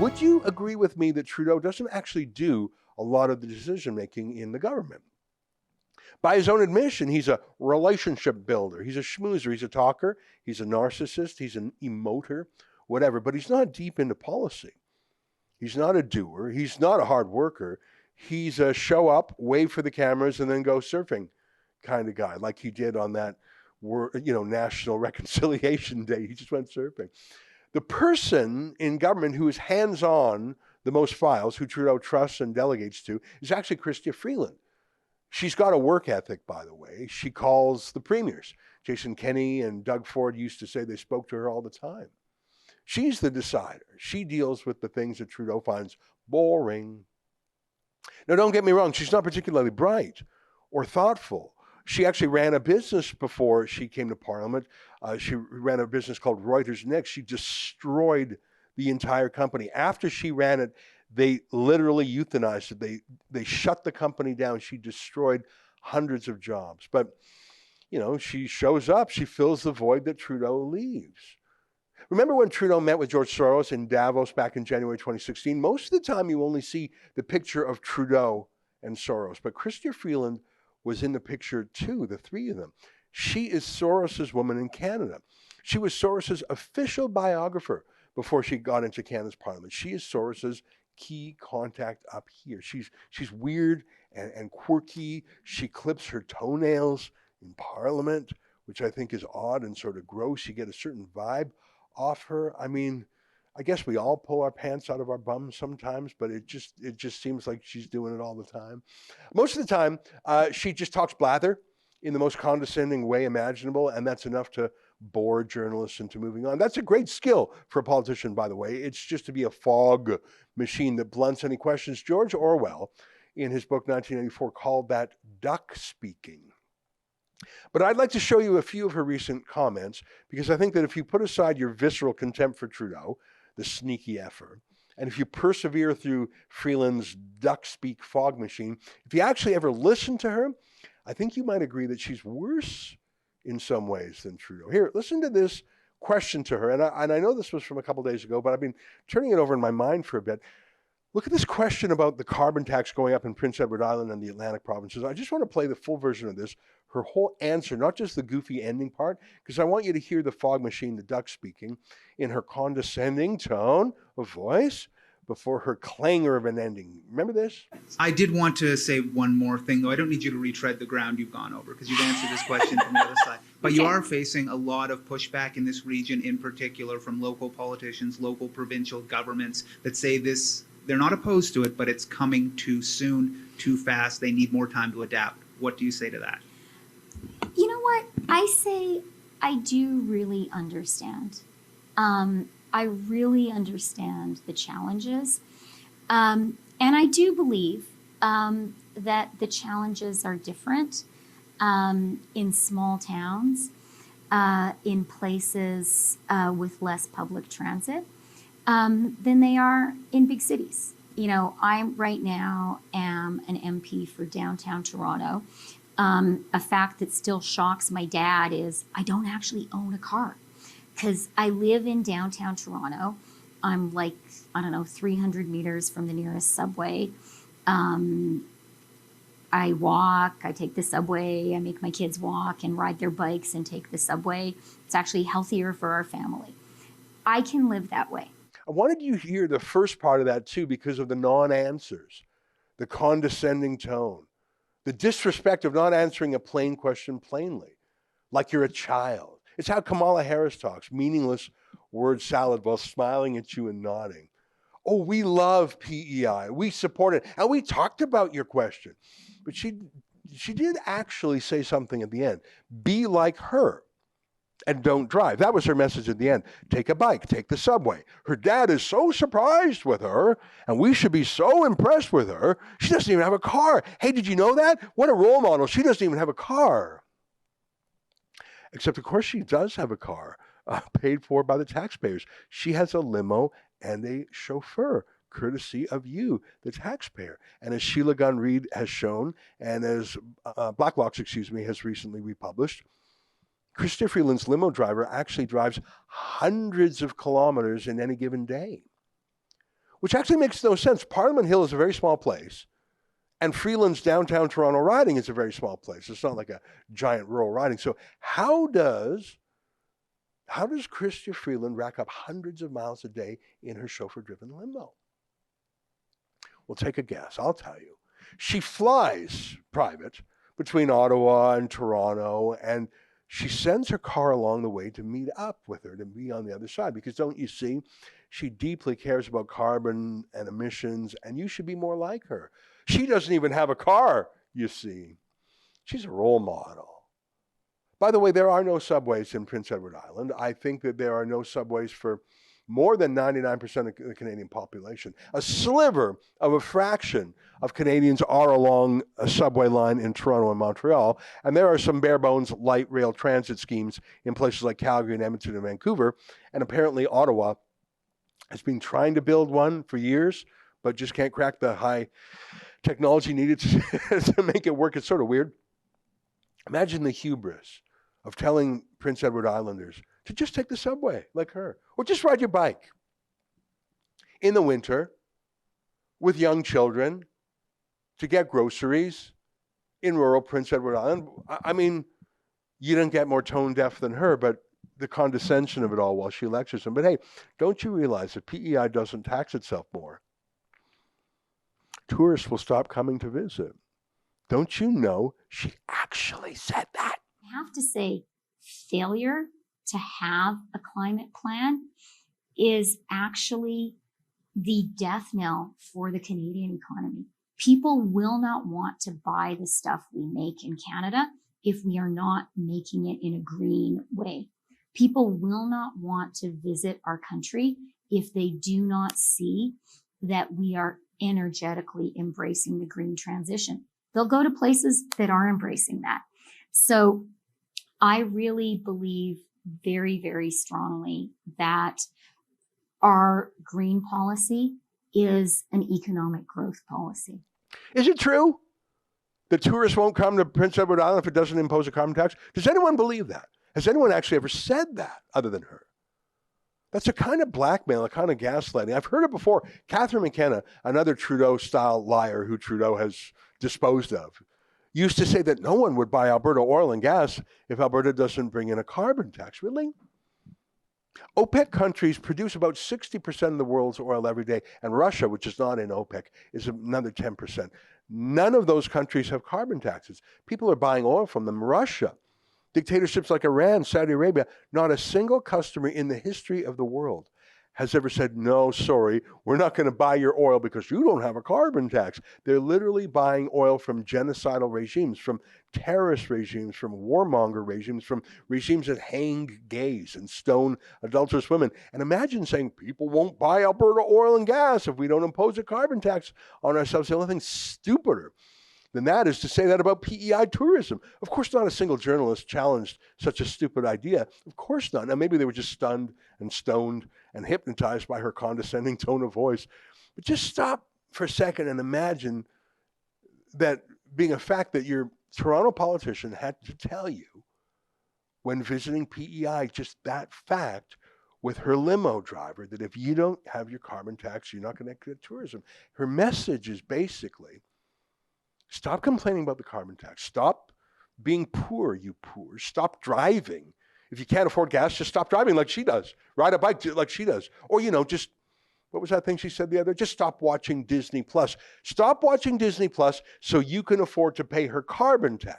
would you agree with me that Trudeau doesn't actually do a lot of the decision making in the government? By his own admission, he's a relationship builder. He's a schmoozer. He's a talker. He's a narcissist. He's an emoter, whatever. But he's not deep into policy. He's not a doer. He's not a hard worker. He's a show up, wave for the cameras, and then go surfing kind of guy, like he did on that National Reconciliation Day. He just went surfing. The person in government who is hands-on the most files, who Trudeau trusts and delegates to, is actually Chrystia Freeland. She's got a work ethic, by the way. She calls the premiers. Jason Kenney and Doug Ford used to say they spoke to her all the time. She's the decider. She deals with the things that Trudeau finds boring. Now, don't get me wrong. She's not particularly bright or thoughtful. She actually ran a business before she came to Parliament. She ran a business called Reuters Next. She destroyed the entire company. After she ran it, they literally euthanized it. They shut the company down. She destroyed hundreds of jobs. But, she shows up. She fills the void that Trudeau leaves. Remember when Trudeau met with George Soros in Davos back in January 2016? Most of the time you only see the picture of Trudeau and Soros. But Chrystia Freeland was in the picture too, the three of them. She is Soros's woman in Canada. She was Soros's official biographer before she got into Canada's parliament. She is Soros's key contact up here. She's weird and quirky. She clips her toenails in Parliament, which I think is odd and sort of gross. You get a certain vibe off her. I mean, I guess we all pull our pants out of our bums sometimes, but it just seems like she's doing it all the time. Most of the time, she just talks blather in the most condescending way imaginable, and that's enough to bore journalists into moving on. That's a great skill for a politician, by the way. It's just to be a fog machine that blunts any questions. George Orwell, in his book 1984, called that duck speaking. But I'd like to show you a few of her recent comments, because I think that if you put aside your visceral contempt for Trudeau, the sneaky effer, and if you persevere through Freeland's duck speak fog machine, if you actually ever listen to her, I think you might agree that she's worse in some ways than Trudeau. Here, listen to this question to her, and I know this was from a couple days ago, but I've been turning it over in my mind for a bit. Look at this question about the carbon tax going up in Prince Edward Island and the Atlantic provinces. I just want to play the full version of this, her whole answer, not just the goofy ending part, because I want you to hear the fog machine, the duck speaking, in her condescending tone of voice before her clangor of an ending. Remember this? I did want to say one more thing, though. I don't need you to retread the ground you've gone over, because you've answered this question from the other side. But you are facing a lot of pushback in this region, in particular from local politicians, local provincial governments that say this. They're not opposed to it, but it's coming too soon, too fast. They need more time to adapt. What do you say to that? You know what? I say I do really understand. I really understand the challenges. And I do believe that the challenges are different in small towns, in places with less public transit, than they are in big cities. I right now am an MP for downtown Toronto. A fact that still shocks my dad is I don't actually own a car, because I live in downtown Toronto. I'm 300 meters from the nearest subway. I walk, I take the subway, I make my kids walk and ride their bikes and take the subway. It's actually healthier for our family. I can live that way. I wanted you to hear the first part of that too, because of the non-answers, the condescending tone, the disrespect of not answering a plain question plainly, like you're a child. It's how Kamala Harris talks, meaningless word salad while smiling at you and nodding. Oh, we love PEI. We support it. And we talked about your question. But she did actually say something at the end. Be like her and don't drive. That was her message at the end. Take a bike. Take the subway. Her dad is so surprised with her, and we should be so impressed with her. She doesn't even have a car. Hey, did you know that? What a role model. She doesn't even have a car. Except, of course, she does have a car paid for by the taxpayers. She has a limo and a chauffeur, courtesy of you, the taxpayer. And as Sheila Gunn-Reid has shown, and as Blacklocks, has recently republished, Chrystia Freeland's limo driver actually drives hundreds of kilometers in any given day. which actually makes no sense. Parliament Hill is a very small place, and Freeland's downtown Toronto riding is a very small place. It's not like a giant rural riding. So how does Chrystia Freeland rack up hundreds of miles a day in her chauffeur-driven limo? Well, take a guess. I'll tell you. She flies private between Ottawa and Toronto, and she sends her car along the way to meet up with her, to be on the other side. Because don't you see, she deeply cares about carbon and emissions, and you should be more like her. She doesn't even have a car, you see. She's a role model. By the way, there are no subways in Prince Edward Island. I think that there are no subways for more than 99% of the Canadian population. A sliver of a fraction of Canadians are along a subway line in Toronto and Montreal, and there are some bare bones light rail transit schemes in places like Calgary and Edmonton and Vancouver, and apparently Ottawa has been trying to build one for years, but just can't crack the high technology needed to make it work. It's sort of weird. Imagine the hubris of telling Prince Edward Islanders to just take the subway like her, or just ride your bike in the winter with young children to get groceries in rural Prince Edward Island. I mean, you don't get more tone deaf than her, but the condescension of it all while she lectures them. But hey, don't you realize that PEI doesn't tax itself more? Tourists will stop coming to visit. Don't you know she actually said that? I have to say, failure to have a climate plan is actually the death knell for the Canadian economy. People will not want to buy the stuff we make in Canada if we are not making it in a green way. People will not want to visit our country if they do not see that we are energetically embracing the green transition. They'll go to places that are embracing that. So I really believe very, very strongly that our green policy is an economic growth policy. Is it true that tourists won't come to Prince Edward Island if it doesn't impose a carbon tax? Does anyone believe that? Has anyone actually ever said that other than her? That's a kind of blackmail, a kind of gaslighting. I've heard it before. Catherine McKenna, another Trudeau-style liar who Trudeau has disposed of, used to say that no one would buy Alberta oil and gas if Alberta doesn't bring in a carbon tax. Really? OPEC countries produce about 60% of the world's oil every day, and Russia, which is not in OPEC, is another 10%. None of those countries have carbon taxes. People are buying oil from them. Russia, dictatorships like Iran, Saudi Arabia, not a single customer in the history of the world has ever said, no, sorry, we're not going to buy your oil because you don't have a carbon tax. They're literally buying oil from genocidal regimes, from terrorist regimes, from warmonger regimes, from regimes that hang gays and stone adulterous women. And imagine saying people won't buy Alberta oil and gas if we don't impose a carbon tax on ourselves. The only thing stupider than that is to say that about PEI tourism. Of course, not a single journalist challenged such a stupid idea. Of course not. Now, maybe they were just stunned and stoned and hypnotized by her condescending tone of voice. But just stop for a second and imagine that being a fact that your Toronto politician had to tell you when visiting PEI, just that fact with her limo driver, that if you don't have your carbon tax, you're not going to get tourism. Her message is basically, stop complaining about the carbon tax. Stop being poor, you poor. Stop driving. If you can't afford gas, just stop driving like she does. Ride a bike like she does. Or, just, what was that thing she said the other? Just stop watching Disney Plus. Stop watching Disney Plus so you can afford to pay her carbon tax.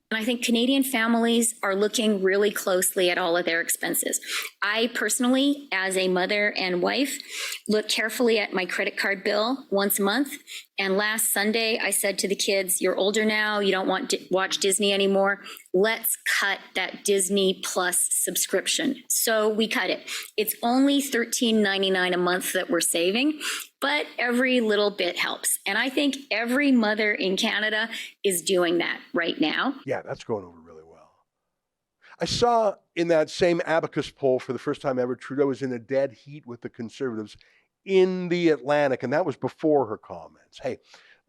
And I think Canadian families are looking really closely at all of their expenses. I personally, as a mother and wife, look carefully at my credit card bill once a month. And last Sunday, I said to the kids, you're older now, you don't want to watch Disney anymore. Let's cut that Disney Plus subscription. So we cut it. It's only $13.99 a month that we're saving, but every little bit helps. And I think every mother in Canada is doing that right now. Yeah, that's going over really well. I saw in that same Abacus poll for the first time ever, Trudeau is in a dead heat with the Conservatives in the Atlantic, and that was before her comments. Hey,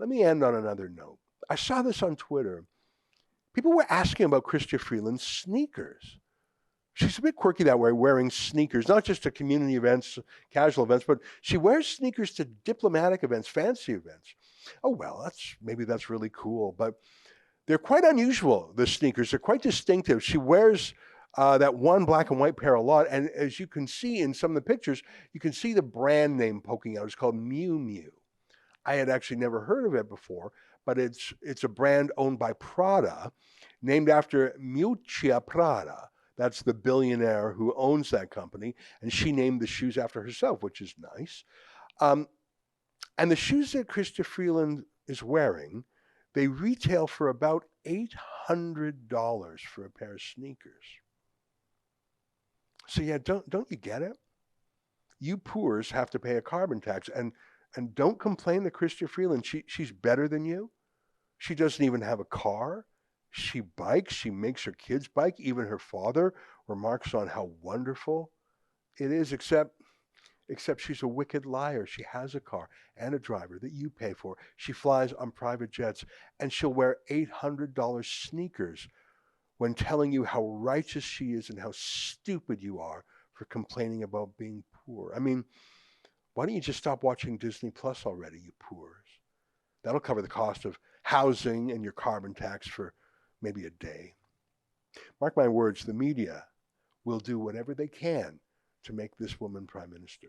let me end on another note. I saw this on Twitter. People were asking about Chrystia Freeland's sneakers. She's a bit quirky that way, wearing sneakers, not just to community events, casual events, but she wears sneakers to diplomatic events, fancy events. Oh, well, maybe that's really cool, but they're quite unusual, the sneakers. They're quite distinctive. She wears that one black and white pair a lot, and as you can see in some of the pictures, you can see the brand name poking out. It's called Miu Miu. I had actually never heard of it before, but it's a brand owned by Prada, named after Miuccia Prada. That's the billionaire who owns that company, and she named the shoes after herself, which is nice. And the shoes that Chrystia Freeland is wearing, they retail for about $800 for a pair of sneakers. So yeah, don't you get it? You poors have to pay a carbon tax, and don't complain to Chrystia Freeland. She's better than you. She doesn't even have a car. She bikes. She makes her kids bike. Even her father remarks on how wonderful it is, except she's a wicked liar. She has a car and a driver that you pay for. She flies on private jets, and she'll wear $800 sneakers when telling you how righteous she is and how stupid you are for complaining about being poor. I mean, why don't you just stop watching Disney Plus already, you poors? That'll cover the cost of housing and your carbon tax for maybe a day. Mark my words, the media will do whatever they can to make this woman prime minister.